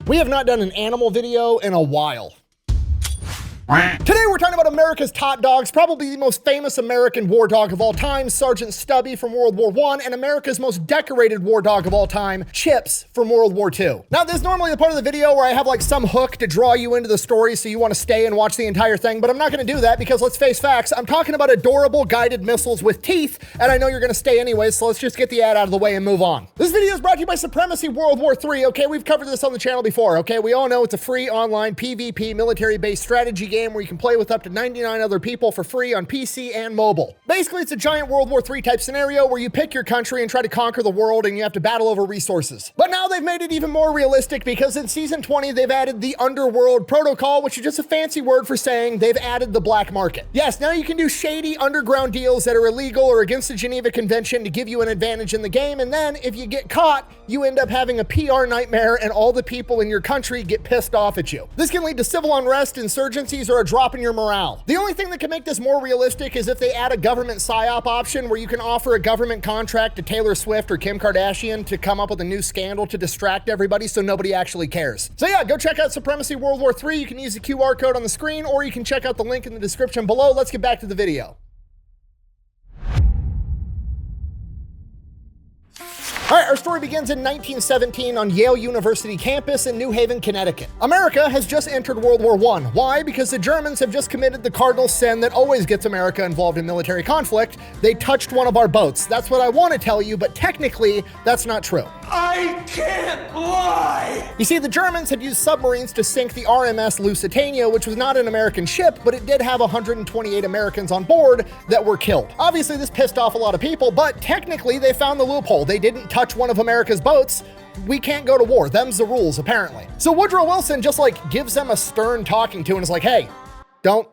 We have not done an animal video in a while. Today we're talking about America's top dogs, probably the most famous American war dog of all time, Sergeant Stubby from World War I, and America's most decorated war dog of all time, Chips from World War II. Now this is normally the part of the video where I have like some hook to draw you into the story so you want to stay and watch the entire thing, but I'm not going to do that because let's face facts, I'm talking about adorable guided missiles with teeth, and I know you're going to stay anyway, so let's just get the ad out of the way and move on. This video is brought to you by Supremacy World War III, okay? We've covered this on the channel before, okay? We all know it's a free online PvP military-based strategy game where you can play with up to 99 other people for free on PC and mobile. Basically, it's a giant World War III type scenario where you pick your country and try to conquer the world and you have to battle over resources. But now they've made it even more realistic because in Season 20, they've added the Underworld Protocol, which is just a fancy word for saying they've added the black market. Yes, now you can do shady underground deals that are illegal or against the Geneva Convention to give you an advantage in the game, and then if you get caught, you end up having a PR nightmare and all the people in your country get pissed off at you. This can lead to civil unrest, insurgencies, or a drop in your morale. The only thing that can make this more realistic is if they add a government PSYOP option where you can offer a government contract to Taylor Swift or Kim Kardashian to come up with a new scandal to distract everybody so nobody actually cares. So yeah, go check out Supremacy World War III. You can use the QR code on the screen or you can check out the link in the description below. Let's get back to the video. All right, our story begins in 1917 on Yale University campus in New Haven, Connecticut. America has just entered World War I. Why? Because the Germans have just committed the cardinal sin that always gets America involved in military conflict. They touched one of our boats. That's what I want to tell you, but technically, that's not true. I can't lie! You see, the Germans had used submarines to sink the RMS Lusitania, which was not an American ship, but it did have 128 Americans on board that were killed. Obviously, this pissed off a lot of people, but technically, they found the loophole. They didn't touch one of America's boats. We can't go to war. Them's the rules, apparently. So Woodrow Wilson just like gives them a stern talking to and is like, hey, don't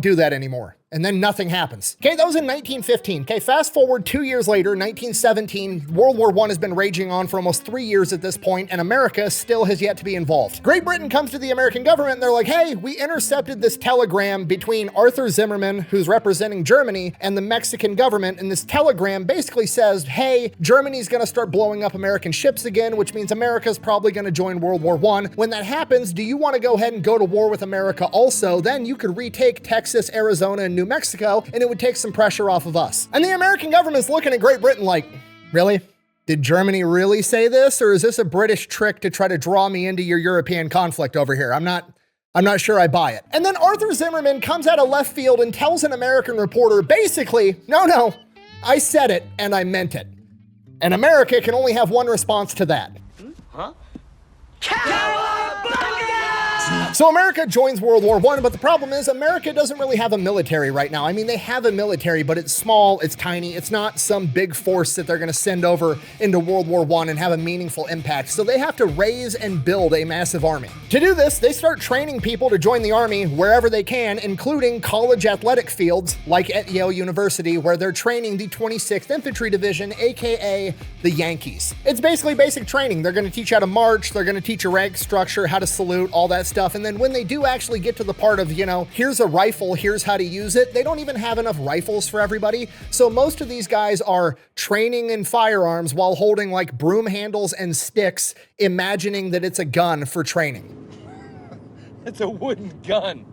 do that anymore. And then nothing happens. Okay, that was in 1915. Okay, fast forward 2 years later, 1917, World War I has been raging on for almost 3 years at this point, and America still has yet to be involved. Great Britain comes to the American government and they're like, hey, we intercepted this telegram between Arthur Zimmerman, who's representing Germany, and the Mexican government, and this telegram basically says, hey, Germany's gonna start blowing up American ships again, which means America's probably gonna join World War I. When that happens, do you wanna go ahead and go to war with America also? Then you could retake Texas, Arizona, and New Mexico, and it would take some pressure off of us. And the American government's looking at Great Britain like, really? Did Germany really say this? Or is this a British trick to try to draw me into your European conflict over here? I'm not sure I buy it. And then Arthur Zimmerman comes out of left field and tells an American reporter, basically, no, I said it and I meant it. And America can only have one response to that. Huh? So America joins World War I, but the problem is America doesn't really have a military right now. I mean, they have a military, but it's small, it's tiny. It's not some big force that they're gonna send over into World War I and have a meaningful impact. So they have to raise and build a massive army. To do this, they start training people to join the army wherever they can, including college athletic fields like at Yale University, where they're training the 26th Infantry Division, AKA the Yankees. It's basically basic training. They're gonna teach how to march, they're gonna teach a rank structure, how to salute, all that stuff. And then when they do actually get to the part of, here's a rifle, here's how to use it, they don't even have enough rifles for everybody. So most of these guys are training in firearms while holding like broom handles and sticks, imagining that it's a gun for training. It's a wooden gun.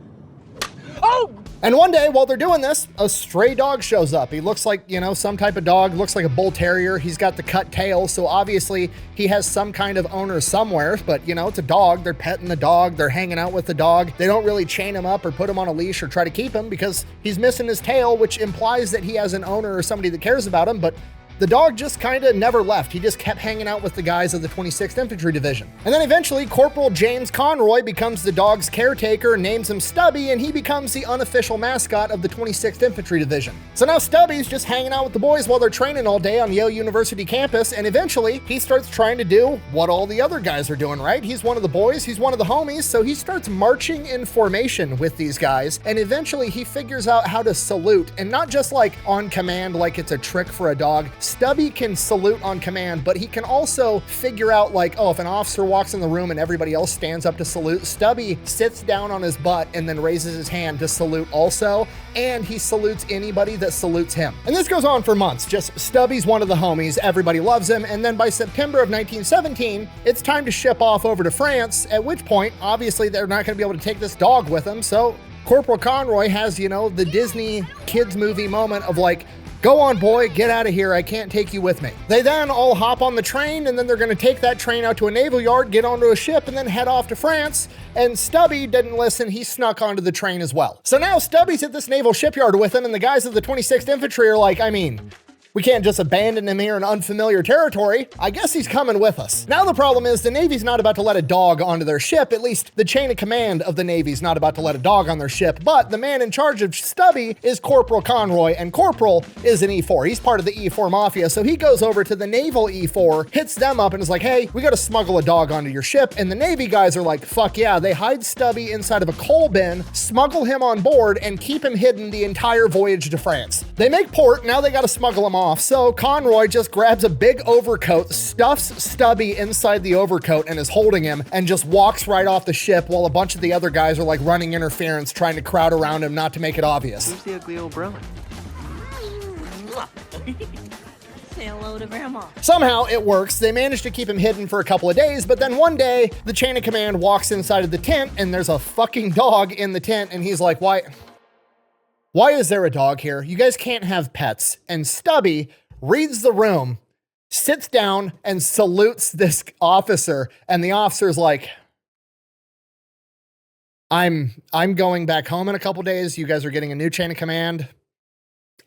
Oh! And one day, while they're doing this, a stray dog shows up. He looks like, some type of dog, looks like a bull terrier. He's got the cut tail, so obviously he has some kind of owner somewhere, but it's a dog. They're petting the dog, they're hanging out with the dog. They don't really chain him up or put him on a leash or try to keep him because he's missing his tail, which implies that he has an owner or somebody that cares about him, but the dog just kind of never left. He just kept hanging out with the guys of the 26th Infantry Division. And then eventually, Corporal James Conroy becomes the dog's caretaker, names him Stubby, and he becomes the unofficial mascot of the 26th Infantry Division. So now Stubby's just hanging out with the boys while they're training all day on Yale University campus, and eventually, he starts trying to do what all the other guys are doing, right? He's one of the boys, he's one of the homies, so he starts marching in formation with these guys, and eventually he figures out how to salute, and not just like on command like it's a trick for a dog. Stubby can salute on command, but he can also figure out like, oh, if an officer walks in the room and everybody else stands up to salute, Stubby sits down on his butt and then raises his hand to salute also, and he salutes anybody that salutes him. And this goes on for months, just Stubby's one of the homies, everybody loves him, and then by September of 1917, it's time to ship off over to France, at which point, obviously they're not gonna be able to take this dog with them, so Corporal Conroy has, you know, the Disney kids movie moment of like, go on, boy, get out of here. I can't take you with me. They then all hop on the train, and then they're gonna take that train out to a naval yard, get onto a ship, and then head off to France. And Stubby didn't listen. He snuck onto the train as well. So now Stubby's at this naval shipyard with him, and the guys of the 26th Infantry are like, I mean, we can't just abandon him here in unfamiliar territory. I guess he's coming with us. Now the problem is the Navy's not about to let a dog onto their ship. At least the chain of command of the Navy's not about to let a dog on their ship. But the man in charge of Stubby is Corporal Conroy, and Corporal is an E4. He's part of the E4 Mafia, so he goes over to the Naval E4, hits them up, and is like, hey, we gotta smuggle a dog onto your ship. And the Navy guys are like, fuck yeah. They hide Stubby inside of a coal bin, smuggle him on board, and keep him hidden the entire voyage to France. They make port, now they gotta smuggle him off. So Conroy just grabs a big overcoat, stuffs Stubby inside the overcoat and is holding him, and just walks right off the ship while a bunch of the other guys are like running interference, trying to crowd around him not to make it obvious. Who's the ugly old brother? Say hello to Grandma. Somehow it works. They manage to keep him hidden for a couple of days, but then one day the chain of command walks inside of the tent and there's a fucking dog in the tent, and he's like, why is there a dog here? You guys can't have pets. And Stubby reads the room, sits down, and salutes this officer. And the officer's like, I'm going back home in a couple days. You guys are getting a new chain of command.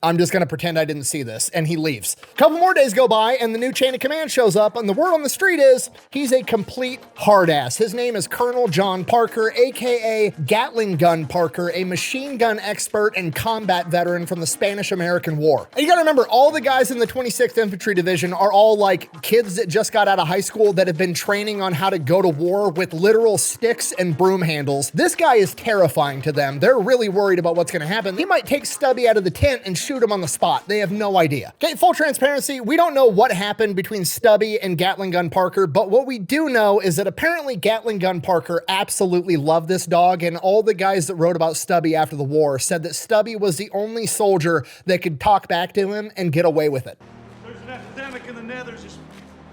I'm just gonna pretend I didn't see this. And he leaves. A couple more days go by and the new chain of command shows up, and the word on the street is he's a complete hard ass. His name is Colonel John Parker, AKA Gatling Gun Parker, a machine gun expert and combat veteran from the Spanish-American War. And you gotta remember, all the guys in the 26th Infantry Division are all like kids that just got out of high school that have been training on how to go to war with literal sticks and broom handles. This guy is terrifying to them. They're really worried about what's gonna happen. He might take Stubby out of the tent and shoot him on the spot. They have no idea. Okay, full transparency, we don't know what happened between Stubby and Gatling Gun Parker, but what we do know is that apparently Gatling Gun Parker absolutely loved this dog, and all the guys that wrote about Stubby after the war said that Stubby was the only soldier that could talk back to him and get away with it. There's an epidemic in the Nethers, it's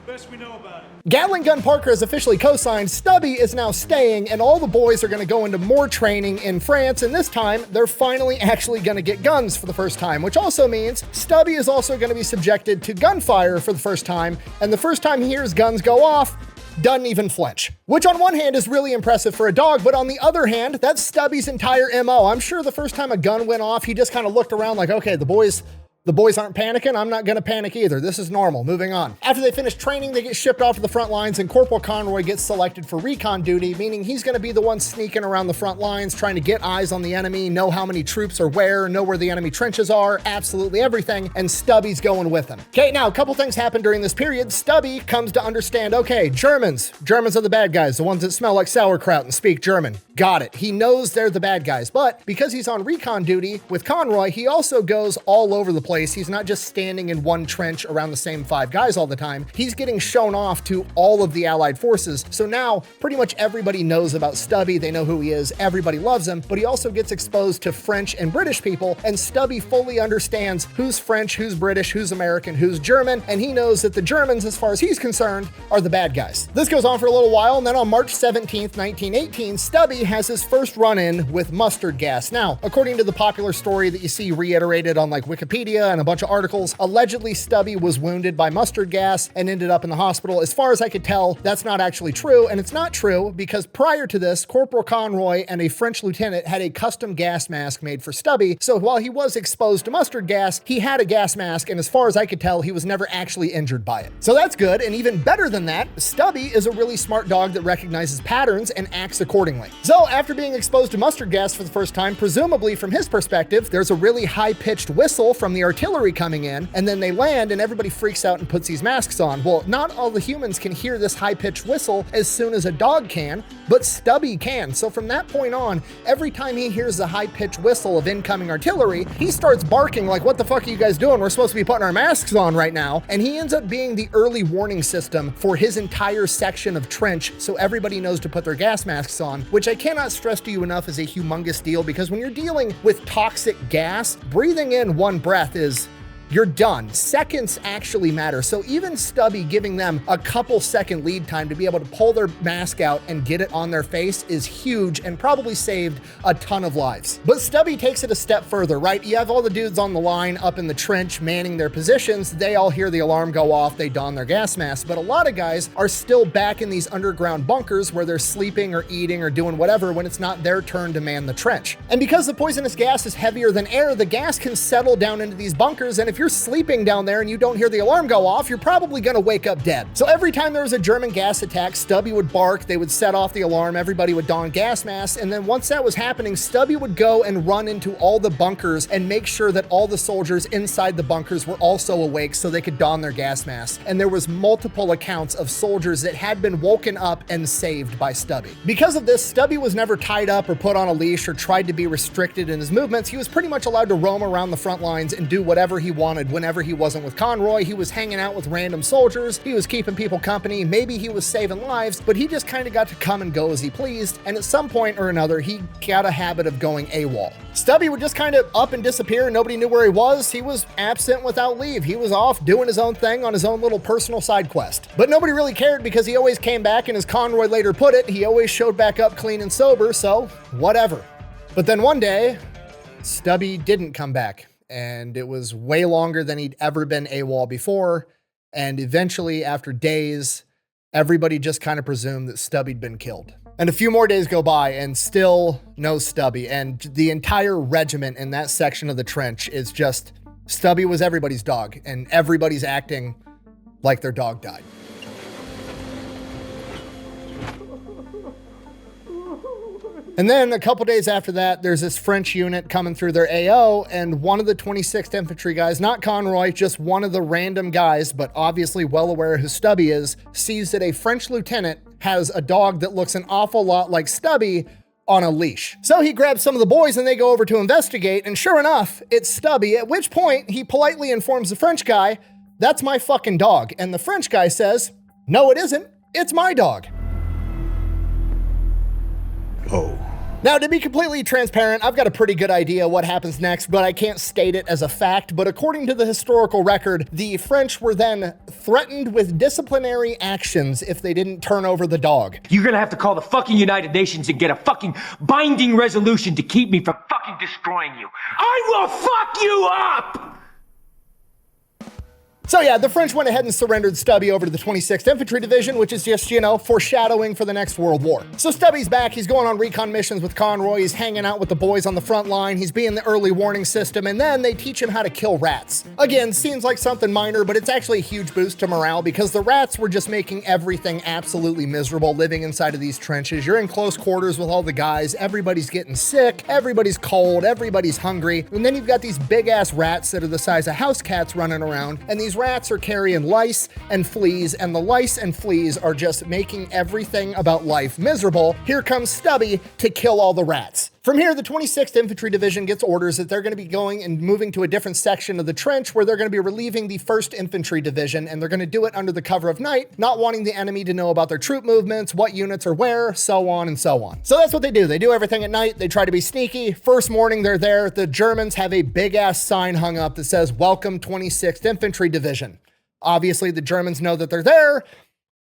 best we know about it. Gatling Gun Parker is officially co-signed, Stubby is now staying, and all the boys are gonna go into more training in France, and this time, they're finally actually gonna get guns for the first time, which also means Stubby is also gonna be subjected to gunfire for the first time, and the first time he hears guns go off, doesn't even flinch. Which on one hand is really impressive for a dog, but on the other hand, that's Stubby's entire MO. I'm sure the first time a gun went off, he just kind of looked around like, okay, the boys aren't panicking. I'm not gonna panic either. This is normal. Moving on. After they finish training, they get shipped off to the front lines, and Corporal Conroy gets selected for recon duty, meaning he's gonna be the one sneaking around the front lines, trying to get eyes on the enemy, know how many troops are where, know where the enemy trenches are, absolutely everything, and Stubby's going with him. Okay, now a couple things happen during this period. Stubby comes to understand, okay, Germans are the bad guys, the ones that smell like sauerkraut and speak German. Got it. He knows they're the bad guys, but because he's on recon duty with Conroy, he also goes all over the place. He's not just standing in one trench around the same 5 guys all the time. He's getting shown off to all of the Allied forces. So now pretty much everybody knows about Stubby. They know who he is. Everybody loves him, but he also gets exposed to French and British people, and Stubby fully understands who's French, who's British, who's American, who's German, and he knows that the Germans, as far as he's concerned, are the bad guys. This goes on for a little while, and then on March 17th, 1918, Stubby has his first run-in with mustard gas. Now, according to the popular story that you see reiterated on like Wikipedia and a bunch of articles, allegedly Stubby was wounded by mustard gas and ended up in the hospital. As far as I could tell, that's not actually true, and it's not true because prior to this, Corporal Conroy and a French lieutenant had a custom gas mask made for Stubby, so while he was exposed to mustard gas, he had a gas mask, and as far as I could tell, he was never actually injured by it. So that's good, and even better than that, Stubby is a really smart dog that recognizes patterns and acts accordingly. So after being exposed to mustard gas for the first time, presumably from his perspective, there's a really high-pitched whistle from the artillery coming in, and then they land and everybody freaks out and puts these masks on. Well, not all the humans can hear this high-pitched whistle as soon as a dog can, but Stubby can. So from that point on, every time he hears the high-pitched whistle of incoming artillery, he starts barking like, what the fuck are you guys doing? We're supposed to be putting our masks on right now. And he ends up being the early warning system for his entire section of trench, so everybody knows to put their gas masks on, which I cannot stress to you enough is a humongous deal, because when you're dealing with toxic gas, breathing in one breath is, you're done. Seconds actually matter. So even Stubby giving them a couple second lead time to be able to pull their mask out and get it on their face is huge and probably saved a ton of lives. But Stubby takes it a step further, right? You have all the dudes on the line up in the trench manning their positions. They all hear the alarm go off. They don their gas masks. But a lot of guys are still back in these underground bunkers where they're sleeping or eating or doing whatever when it's not their turn to man the trench. And because the poisonous gas is heavier than air, the gas can settle down into these bunkers. And if you're sleeping down there and you don't hear the alarm go off, you're probably gonna wake up dead. So every time there was a German gas attack, Stubby would bark, they would set off the alarm, everybody would don gas masks, and then once that was happening, Stubby would go and run into all the bunkers and make sure that all the soldiers inside the bunkers were also awake so they could don their gas masks. And there was multiple accounts of soldiers that had been woken up and saved by Stubby. Because of this, Stubby was never tied up or put on a leash or tried to be restricted in his movements. He was pretty much allowed to roam around the front lines and do whatever he wanted. Whenever he wasn't with Conroy, he was hanging out with random soldiers, he was keeping people company, maybe he was saving lives, but he just kind of got to come and go as he pleased, and at some point or another, he got a habit of going AWOL. Stubby would just kind of up and disappear, nobody knew where he was. He was absent without leave. He was off doing his own thing on his own little personal side quest. But nobody really cared because he always came back, and as Conroy later put it, he always showed back up clean and sober, so whatever. But then one day, Stubby didn't come back. And it was way longer than he'd ever been AWOL before. And eventually, after days, everybody just kind of presumed that Stubby'd been killed. And a few more days go by and still no Stubby. And the entire regiment in that section of the trench is just, Stubby was everybody's dog. And everybody's acting like their dog died. And then a couple days after that, there's this French unit coming through their AO, and one of the 26th Infantry guys, not Conroy, just one of the random guys, but obviously well aware who Stubby is, sees that a French lieutenant has a dog that looks an awful lot like Stubby on a leash. So he grabs some of the boys and they go over to investigate, and sure enough, it's Stubby, at which point he politely informs the French guy, "That's my fucking dog." And the French guy says, "No, it isn't. It's my dog." Oh. Now, to be completely transparent, I've got a pretty good idea what happens next, but I can't state it as a fact. But according to the historical record, the French were then threatened with disciplinary actions if they didn't turn over the dog. You're gonna have to call the fucking United Nations and get a fucking binding resolution to keep me from fucking destroying you. I will fuck you up! So yeah, the French went ahead and surrendered Stubby over to the 26th Infantry Division, which is just, foreshadowing for the next World War. So Stubby's back, he's going on recon missions with Conroy, he's hanging out with the boys on the front line, he's being the early warning system, and then they teach him how to kill rats. Again, seems like something minor, but it's actually a huge boost to morale because the rats were just making everything absolutely miserable living inside of these trenches. You're in close quarters with all the guys, everybody's getting sick, everybody's cold, everybody's hungry, and then you've got these big ass rats that are the size of house cats running around, and these rats are carrying lice and fleas, and the lice and fleas are just making everything about life miserable. Here comes Stubby to kill all the rats. From here, the 26th Infantry Division gets orders that they're going to be going and moving to a different section of the trench where they're going to be relieving the 1st Infantry Division, and they're going to do it under the cover of night, not wanting the enemy to know about their troop movements, what units are where, so on and so on. So that's what they do. They do everything at night. They try to be sneaky. First morning, they're there. The Germans have a big-ass sign hung up that says, "Welcome 26th Infantry Division." Obviously, the Germans know that they're there.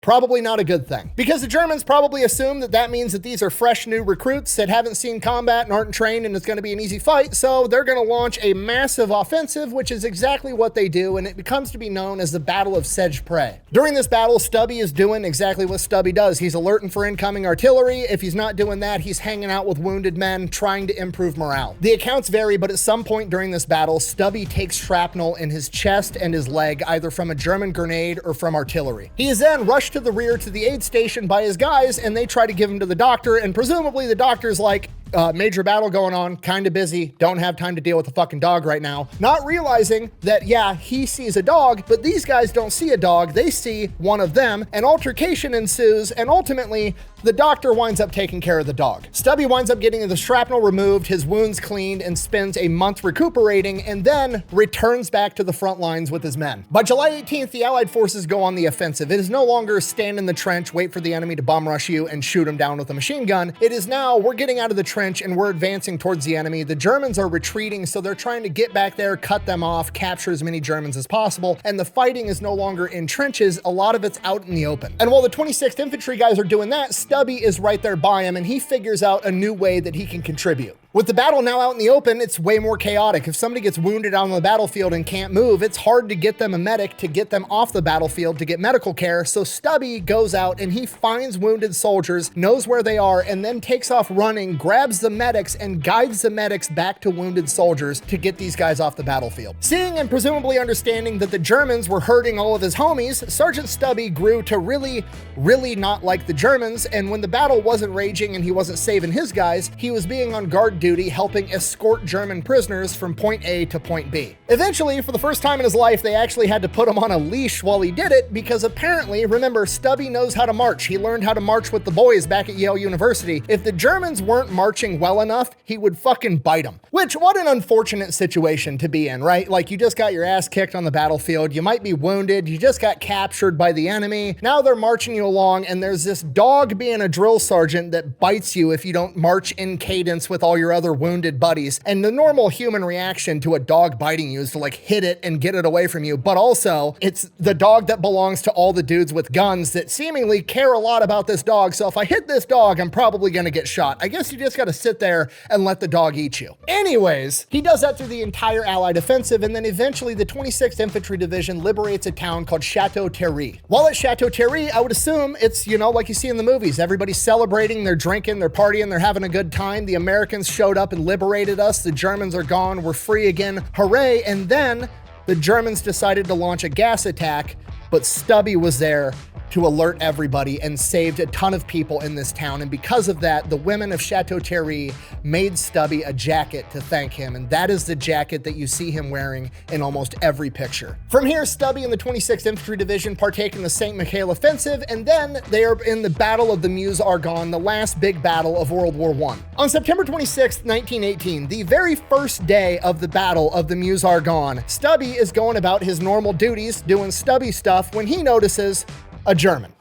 Probably not a good thing, because the Germans probably assume that that means that these are fresh new recruits that haven't seen combat and aren't trained and it's going to be an easy fight, so they're going to launch a massive offensive, which is exactly what they do, and it becomes to be known as the Battle of Seicheprey. During this battle, Stubby is doing exactly what Stubby does. He's alerting for incoming artillery. If he's not doing that, he's hanging out with wounded men, trying to improve morale. The accounts vary, but at some point during this battle, Stubby takes shrapnel in his chest and his leg, either from a German grenade or from artillery. He is then rushed to the rear to the aid station by his guys, and they try to give him to the doctor, and presumably the doctor's like, major battle going on, kind of busy, don't have time to deal with the fucking dog right now. Not realizing that, yeah, he sees a dog, but these guys don't see a dog, they see one of them. An altercation ensues, and ultimately, the doctor winds up taking care of the dog. Stubby winds up getting the shrapnel removed, his wounds cleaned, and spends a month recuperating, and then returns back to the front lines with his men. By July 18th, the Allied forces go on the offensive. It is no longer stand in the trench, wait for the enemy to bum rush you, and shoot him down with a machine gun. It is now, we're getting out of the trench and we're advancing towards the enemy. The Germans are retreating, so they're trying to get back there, cut them off, capture as many Germans as possible, and the fighting is no longer in trenches, a lot of it's out in the open. And while the 26th Infantry guys are doing that, Stubby is right there by him, and he figures out a new way that he can contribute. With the battle now out in the open, it's way more chaotic. If somebody gets wounded out on the battlefield and can't move, it's hard to get them a medic, to get them off the battlefield, to get medical care. So Stubby goes out and he finds wounded soldiers, knows where they are, and then takes off running, grabs the medics, and guides the medics back to wounded soldiers to get these guys off the battlefield. Seeing and presumably understanding that the Germans were hurting all of his homies, Sergeant Stubby grew to really not like the Germans, and when the battle wasn't raging and he wasn't saving his guys, he was being on guard duty, helping escort German prisoners from point A to point B. Eventually, for the first time in his life, they actually had to put him on a leash while he did it, because apparently, remember, Stubby knows how to march. He learned how to march with the boys back at Yale University. If the Germans weren't marching well enough, he would fucking bite them. Which, what an unfortunate situation to be in, right? Like, you just got your ass kicked on the battlefield, you might be wounded, you just got captured by the enemy, now they're marching you along, and there's this dog being a drill sergeant that bites you if you don't march in cadence with all your other wounded buddies. And the normal human reaction to a dog biting you is to like hit it and get it away from you. But also, it's the dog that belongs to all the dudes with guns that seemingly care a lot about this dog. So if I hit this dog, I'm probably gonna get shot. I guess you just gotta sit there and let the dog eat you. Anyways, he does that through the entire Allied offensive, and then eventually the 26th Infantry Division liberates a town called Chateau Thierry. While at Chateau Thierry, I would assume it's, you know, like you see in the movies, everybody's celebrating, they're drinking, they're partying, they're having a good time. The Americans showed up and liberated us. The Germans are gone. We're free again. Hooray. And then the Germans decided to launch a gas attack, but Stubby was there to alert everybody and saved a ton of people in this town. And because of that, the women of Chateau Thierry made Stubby a jacket to thank him. And that is the jacket that you see him wearing in almost every picture. From here, Stubby and the 26th Infantry Division partake in the St. Michael Offensive, and then they are in the Battle of the Meuse-Argonne, the last big battle of World War I. On September 26, 1918, the very first day of the Battle of the Meuse-Argonne, Stubby is going about his normal duties, doing Stubby stuff, when he notices a German.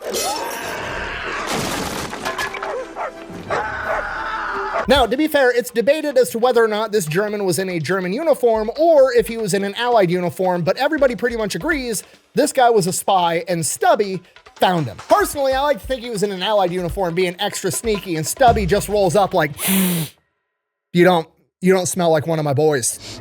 Now, to be fair, it's debated as to whether or not this German was in a German uniform or if he was in an Allied uniform, but everybody pretty much agrees this guy was a spy and Stubby found him. Personally, I like to think he was in an Allied uniform being extra sneaky, and Stubby just rolls up like, you don't smell like one of my boys.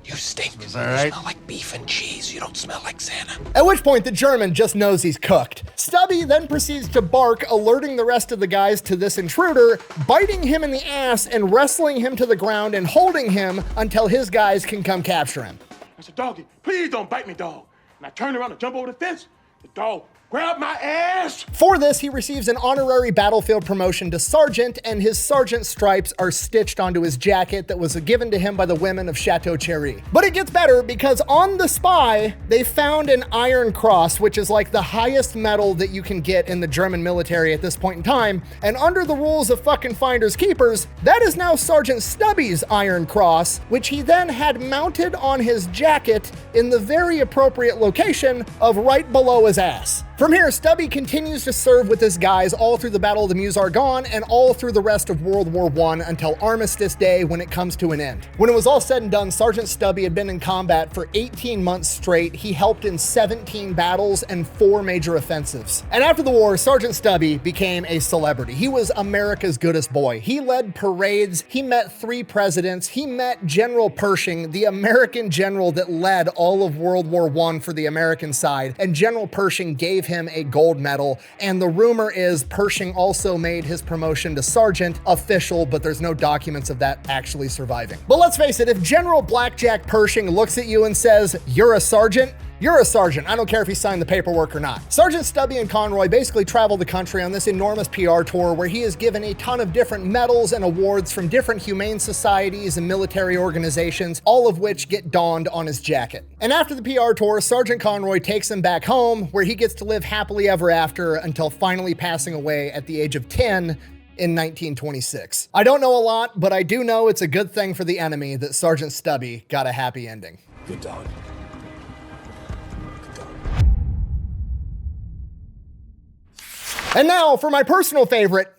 You stink. You smell like beef and cheese. You don't smell like Santa. At which point the German just knows he's cooked. Stubby then proceeds to bark, alerting the rest of the guys to this intruder, biting him in the ass and wrestling him to the ground and holding him until his guys can come capture him. I said, doggy, please don't bite me, dog. And I turned around to jump over the fence. The dog grabbed my ass. For this, he receives an honorary battlefield promotion to sergeant, and his sergeant stripes are stitched onto his jacket that was given to him by the women of Chateau Thierry. But it gets better, because on the spy, they found an Iron Cross, which is like the highest medal that you can get in the German military at this point in time. And under the rules of fucking finders keepers, that is now Sergeant Stubby's Iron Cross, which he then had mounted on his jacket in the very appropriate location of right below his ass. From here, Stubby continues to serve with his guys all through the Battle of the Meuse-Argonne and all through the rest of World War I until Armistice Day, when it comes to an end. When it was all said and done, Sergeant Stubby had been in combat for 18 months straight. He helped in 17 battles and 4 major offensives. And after the war, Sergeant Stubby became a celebrity. He was America's goodest boy. He led parades, he met 3 presidents, he met General Pershing, the American general that led all of World War I for the American side, and General Pershing gave him a gold medal, and the rumor is Pershing also made his promotion to sergeant official, but there's no documents of that actually surviving. But let's face it, if General Blackjack Pershing looks at you and says, "You're a sergeant," You're a sergeant. I don't care if he signed the paperwork or not. Sergeant Stubby and Conroy basically travel the country on this enormous PR tour where he is given a ton of different medals and awards from different humane societies and military organizations, all of which get donned on his jacket. And after the PR tour, Sergeant Conroy takes him back home where he gets to live happily ever after until finally passing away at the age of 10 in 1926. I don't know a lot, but I do know it's a good thing for the enemy that Sergeant Stubby got a happy ending. Good dog. And now for my personal favorite,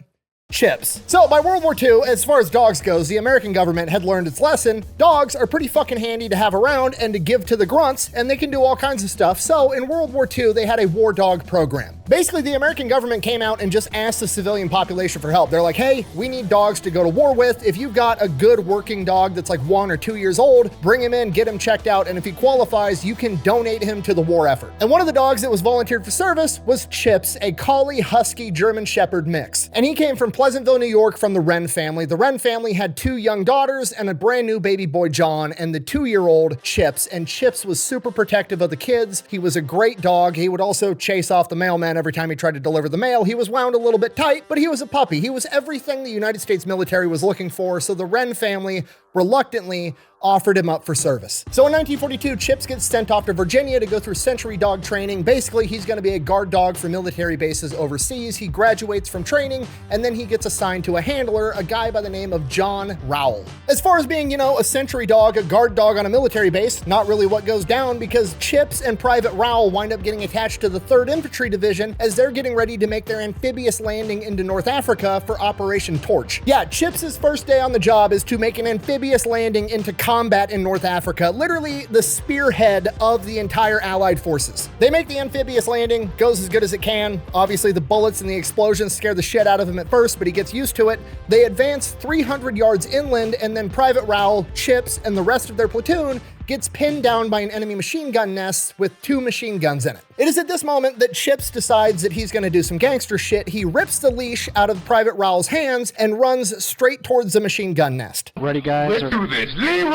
Chips. So by World War II, as far as dogs goes, the American government had learned its lesson. Dogs are pretty fucking handy to have around and to give to the grunts, and they can do all kinds of stuff. So in World War II, they had a war dog program. Basically, the American government came out and just asked the civilian population for help. They're like, hey, we need dogs to go to war with. If you've got a good working dog that's like 1 or 2 years old, bring him in, get him checked out, and if he qualifies, you can donate him to the war effort. And one of the dogs that was volunteered for service was Chips, a Collie Husky German Shepherd mix. And he came from Pleasantville, New York from the Wren family. The Wren family had 2 young daughters and a brand new baby boy, John, and the 2-year-old Chips. And Chips was super protective of the kids. He was a great dog. He would also chase off the mailman every time he tried to deliver the mail. He was wound a little bit tight, but he was a puppy. He was everything the United States military was looking for. So the Wren family reluctantly offered him up for service. So in 1942, Chips gets sent off to Virginia to go through century dog training. Basically, he's going to be a guard dog for military bases overseas. He graduates from training, and then he gets assigned to a handler, a guy by the name of John Rowell. As far as being, a century dog, a guard dog on a military base, not really what goes down because Chips and Private Rowell wind up getting attached to the 3rd Infantry Division as they're getting ready to make their amphibious landing into North Africa for Operation Torch. Yeah, Chips' first day on the job is to make an amphibious landing into combat in North Africa, literally the spearhead of the entire Allied forces. They make the amphibious landing, goes as good as it can. Obviously, the bullets and the explosions scare the shit out of him at first, but he gets used to it. They advance 300 yards inland, and then Private Rowell, Chips, and the rest of their platoon gets pinned down by an enemy machine gun nest with 2 machine guns in it. It is at this moment that Chips decides that he's going to do some gangster shit. He rips the leash out of Private Rowell's hands and runs straight towards the machine gun nest. Ready, guys? Let's do this. Leroy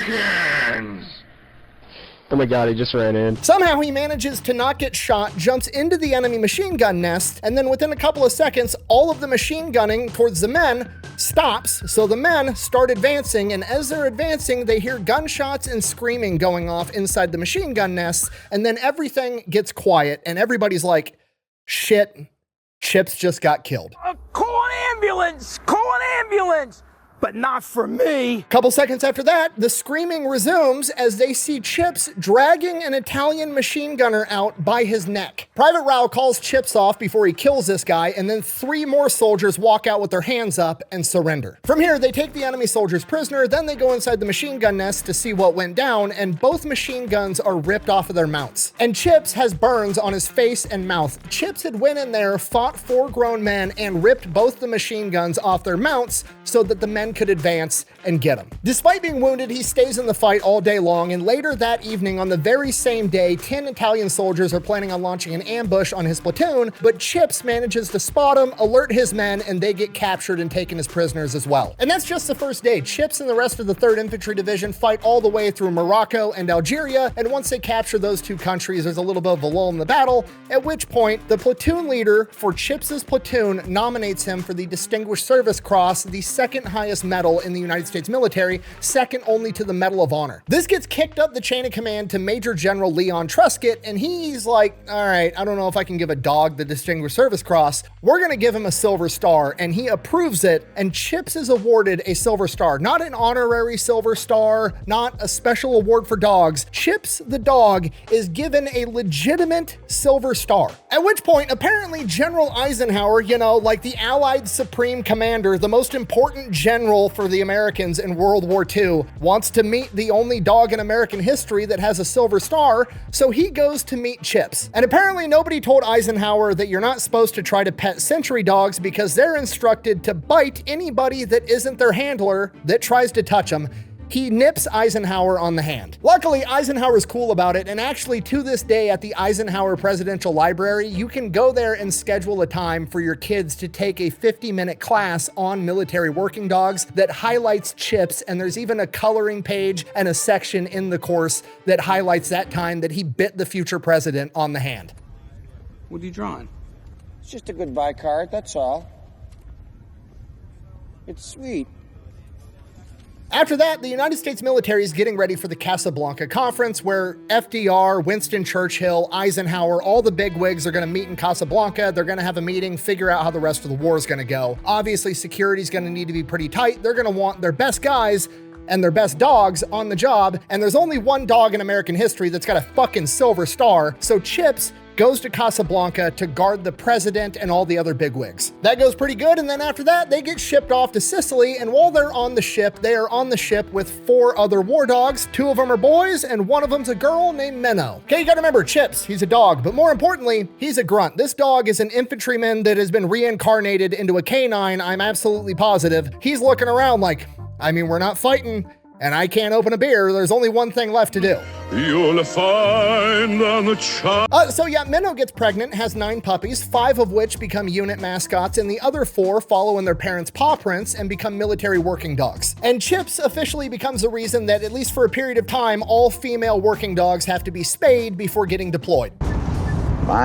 Jenkins! Oh my god, he just ran in. Somehow he manages to not get shot, jumps into the enemy machine gun nest, and then within a couple of seconds, all of the machine gunning towards the men stops. So the men start advancing, and as they're advancing, they hear gunshots and screaming going off inside the machine gun nest, and then everything gets quiet, and everybody's like, shit, Chips just got killed. Call an ambulance! Call an ambulance! But not for me. Couple seconds after that, the screaming resumes as they see Chips dragging an Italian machine gunner out by his neck. Private Rowell calls Chips off before he kills this guy, and then 3 more soldiers walk out with their hands up and surrender. From here, they take the enemy soldiers prisoner, then they go inside the machine gun nest to see what went down, and both machine guns are ripped off of their mounts. And Chips has burns on his face and mouth. Chips had went in there, fought 4 grown men, and ripped both the machine guns off their mounts so that the men could advance and get him. Despite being wounded, he stays in the fight all day long, and later that evening on the very same day, 10 Italian soldiers are planning on launching an ambush on his platoon, but Chips manages to spot him, alert his men, and they get captured and taken as prisoners as well. And that's just the first day. Chips and the rest of the 3rd Infantry Division fight all the way through Morocco and Algeria, and once they capture those 2 countries, there's a little bit of a lull in the battle, at which point the platoon leader for Chips's platoon nominates him for the Distinguished Service Cross, the 2nd highest medal in the United States military, second only to the Medal of Honor. This gets kicked up the chain of command to Major General Leon Truscott, and he's like, all right, I don't know if I can give a dog the Distinguished Service Cross. We're gonna give him a Silver Star, and he approves it, and Chips is awarded a Silver Star. Not an honorary Silver Star, not a special award for dogs. Chips the dog is given a legitimate Silver Star. At which point, apparently General Eisenhower, like the Allied Supreme Commander, the most important general for the Americans in World War II, wants to meet the only dog in American history that has a Silver Star, so he goes to meet Chips. And apparently nobody told Eisenhower that you're not supposed to try to pet century dogs because they're instructed to bite anybody that isn't their handler that tries to touch them. He nips Eisenhower on the hand. Luckily, Eisenhower's cool about it, and actually to this day at the Eisenhower Presidential Library, you can go there and schedule a time for your kids to take a 50-minute class on military working dogs that highlights Chips, and there's even a coloring page and a section in the course that highlights that time that he bit the future president on the hand. What are you drawing? It's just a goodbye card, that's all. It's sweet. After that, the United States military is getting ready for the Casablanca Conference, where FDR, Winston Churchill, Eisenhower, all the bigwigs are going to meet in Casablanca. They're going to have a meeting, figure out how the rest of the war is going to go. Obviously, security is going to need to be pretty tight. They're going to want their best guys and their best dogs on the job, and there's only one dog in American history that's got a fucking silver star, so Chips goes to Casablanca to guard the president and all the other bigwigs. That goes pretty good, and then after that, they get shipped off to Sicily, and while they're on the ship, they are on the ship with 4 other war dogs. 2 of them are boys, and one of them's a girl named Menno. Okay, you gotta remember, Chips, he's a dog, but more importantly, he's a grunt. This dog is an infantryman that has been reincarnated into a canine, I'm absolutely positive. He's looking around like, I mean, we're not fighting, and I can't open a beer. There's only one thing left to do. You'll find on the child. So yeah, Menno gets pregnant, has 9 puppies, 5 of which become unit mascots, and the other 4 follow in their parents' paw prints and become military working dogs. And Chips officially becomes the reason that, at least for a period of time, all female working dogs have to be spayed before getting deployed.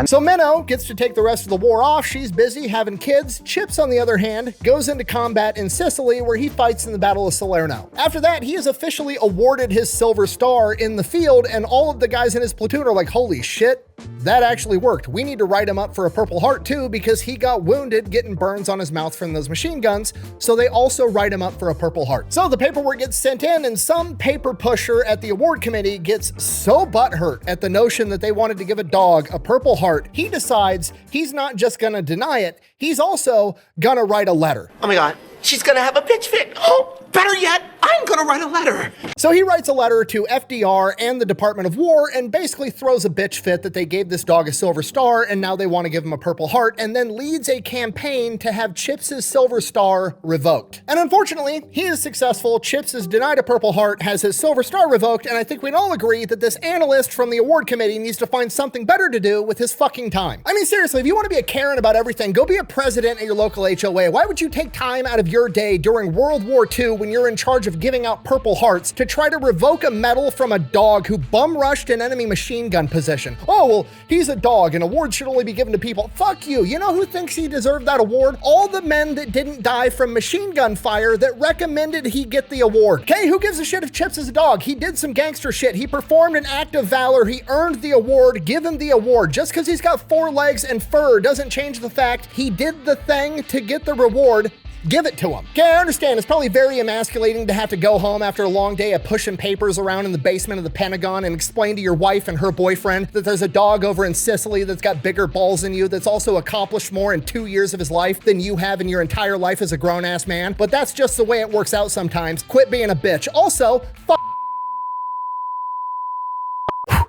So Menno gets to take the rest of the war off. She's busy having kids. Chips, on the other hand, goes into combat in Sicily, where he fights in the Battle of Salerno. After that, he is officially awarded his Silver Star in the field, and all of the guys in his platoon are like, holy shit, that actually worked. We need to write him up for a Purple Heart too, because he got wounded getting burns on his mouth from those machine guns, so they also write him up for a Purple Heart. So the paperwork gets sent in, and some paper pusher at the award committee gets so butthurt at the notion that they wanted to give a dog a Purple Heart, he decides he's not just gonna deny it, he's also gonna write a letter. Oh my God, she's gonna have a bitch fit. Oh, better yet, I'm gonna write a letter. So he writes a letter to FDR and the Department of War and basically throws a bitch fit that they gave this dog a Silver Star and now they want to give him a Purple Heart, and then leads a campaign to have Chips' Silver Star revoked. And unfortunately, he is successful. Chips is denied a Purple Heart, has his Silver Star revoked, and I think we'd all agree that this analyst from the award committee needs to find something better to do with his fucking time. I mean, seriously, if you want to be a Karen about everything, go be a president at your local HOA. Why would you take time out of your day during World War II, when you're in charge of giving out Purple Hearts, to try to revoke a medal from a dog who bum rushed an enemy machine gun position? Oh, well, he's a dog and awards should only be given to people. Fuck you. You know who thinks he deserved that award? All the men that didn't die from machine gun fire that recommended he get the award. Okay, who gives a shit if Chips is a dog? He did some gangster shit. He performed an act of valor. He earned the award. Give him the award. Just because he's got 4 legs and fur doesn't change the fact he did the thing to get the reward. Give it to him. Okay, I understand it's probably very emasculating to have to go home after a long day of pushing papers around in the basement of the Pentagon and explain to your wife and her boyfriend that there's a dog over in Sicily that's got bigger balls than you, that's also accomplished more in 2 years of his life than you have in your entire life as a grown-ass man. But that's just the way it works out sometimes. Quit being a bitch. Also,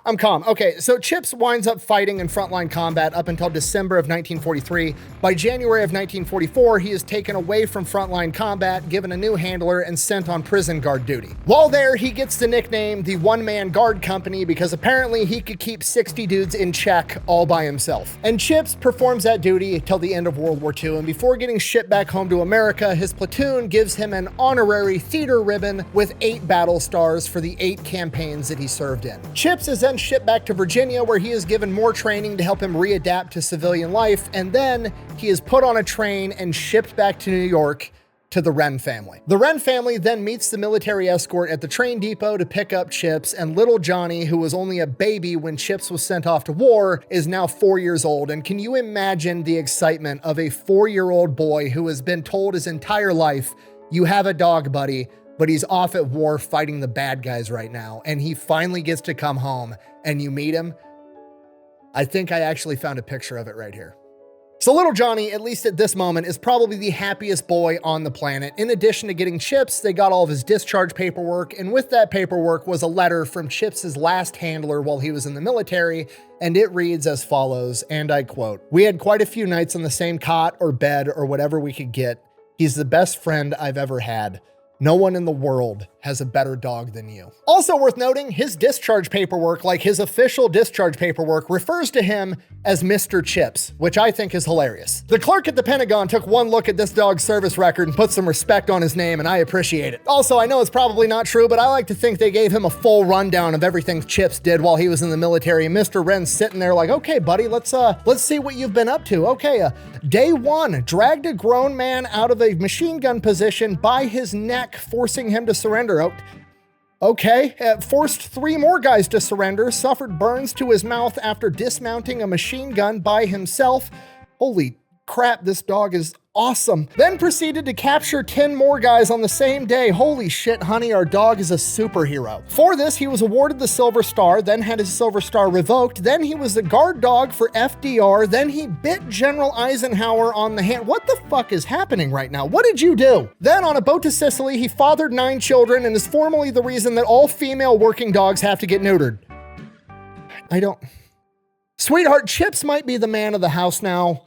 I'm calm. Okay, so Chips winds up fighting in frontline combat up until December of 1943. By January of 1944, he is taken away from frontline combat, given a new handler, and sent on prison guard duty. While there, he gets the nickname the One-Man Guard Company because apparently he could keep 60 dudes in check all by himself. And Chips performs that duty till the end of World War II, and before getting shipped back home to America, his platoon gives him an honorary theater ribbon with 8 battle stars for the 8 campaigns that he served in. Chips is then shipped back to Virginia, where he is given more training to help him readapt to civilian life, and then he is put on a train and shipped back to New York to the Wren family. The Wren family then meets the military escort at the train depot to pick up Chips, and little Johnny, who was only a baby when Chips was sent off to war, is now 4 years old. And can you imagine the excitement of a 4-year-old boy who has been told his entire life, you have a dog, buddy, but he's off at war fighting the bad guys right now, and he finally gets to come home and you meet him? I think I actually found a picture of it right here. So little Johnny, at least at this moment, is probably the happiest boy on the planet. In addition to getting Chips, they got all of his discharge paperwork, and with that paperwork was a letter from Chips's last handler while he was in the military, and it reads as follows, and I quote, "We had quite a few nights on the same cot or bed or whatever we could get. He's the best friend I've ever had. No one in the world has a better dog than you. Also worth noting, his discharge paperwork, like his official discharge paperwork, refers to him as Mr. Chips, which I think is hilarious. The clerk at the Pentagon took one look at this dog's service record and put some respect on his name, and I appreciate it. Also, I know it's probably not true, but I like to think they gave him a full rundown of everything Chips did while he was in the military, and Mr. Wren's sitting there like, okay, buddy, let's see what you've been up to. Okay, day one, dragged a grown man out of a machine gun position by his neck, forcing him to surrender. Okay, forced 3 more guys to surrender, suffered burns to his mouth after dismounting a machine gun by himself. Holy crap, this dog is awesome. Then proceeded to capture 10 more guys on the same day. Holy shit, honey, our dog is a superhero. For this, he was awarded the Silver Star, then had his Silver Star revoked, then he was the guard dog for FDR, then he bit General Eisenhower on the hand. What the fuck is happening right now? What did you do? Then on a boat to Sicily, he fathered 9 children and is formally the reason that all female working dogs have to get neutered. Sweetheart, Chips might be the man of the house now.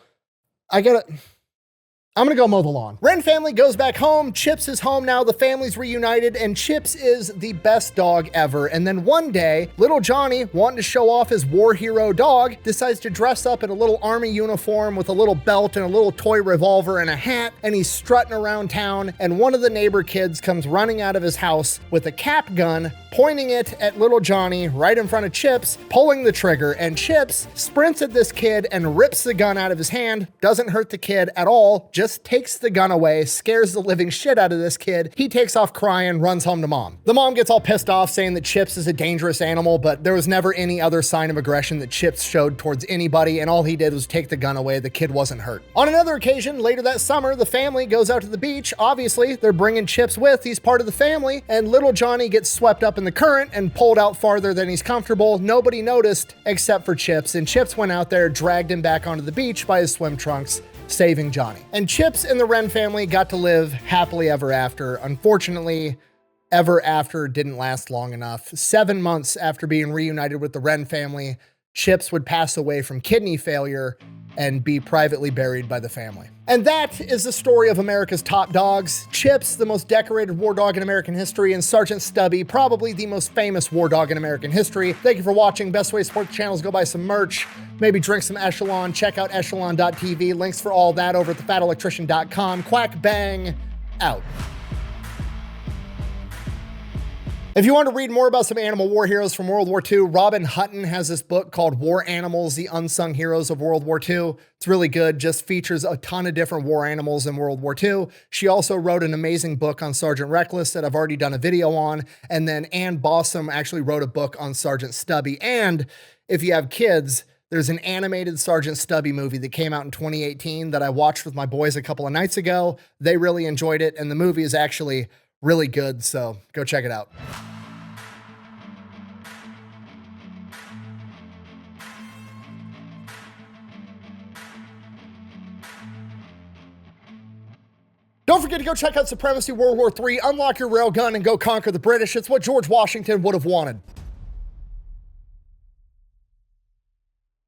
I'm gonna go mow the lawn. Wren family goes back home. Chips is home now. The family's reunited, and Chips is the best dog ever. And then one day, little Johnny, wanting to show off his war hero dog, decides to dress up in a little army uniform with a little belt and a little toy revolver and a hat, and he's strutting around town. And one of the neighbor kids comes running out of his house with a cap gun, pointing it at little Johnny right in front of Chips, pulling the trigger, and Chips sprints at this kid and rips the gun out of his hand. Doesn't hurt the kid at all, just takes the gun away, scares the living shit out of this kid. He takes off crying, runs home to mom. The mom gets all pissed off, saying that Chips is a dangerous animal, but there was never any other sign of aggression that Chips showed towards anybody, and all he did was take the gun away. The kid wasn't hurt. On another occasion, later that summer, the family goes out to the beach. Obviously, they're bringing Chips with. He's part of the family, and little Johnny gets swept up in the current and pulled out farther than he's comfortable. Nobody noticed except for Chips, and Chips went out there, dragged him back onto the beach by his swim trunks, saving Johnny. And Chips and the Wren family got to live happily ever after. Unfortunately, ever after didn't last long enough. 7 months after being reunited with the Wren family, Chips would pass away from kidney failure and be privately buried by the family. And that is the story of America's top dogs. Chips, the most decorated war dog in American history, and Sergeant Stubby, probably the most famous war dog in American history. Thank you for watching. Best way to support the channel is go buy some merch, maybe drink some Echelon, check out echelon.tv. Links for all that over at thefatelectrician.com. Quack bang, out. If you want to read more about some animal war heroes from World War II, Robin Hutton has this book called War Animals, the Unsung Heroes of World War II. It's really good, just features a ton of different war animals in World War II. She also wrote an amazing book on Sergeant Reckless that I've already done a video on. And then Ann Bossum actually wrote a book on Sergeant Stubby. And if you have kids, there's an animated Sergeant Stubby movie that came out in 2018 that I watched with my boys a couple of nights ago. They really enjoyed it, and the movie is actually really good, so go check it out. Don't forget to go check out Supremacy World War III, unlock your railgun, and go conquer the British. It's what George Washington would have wanted.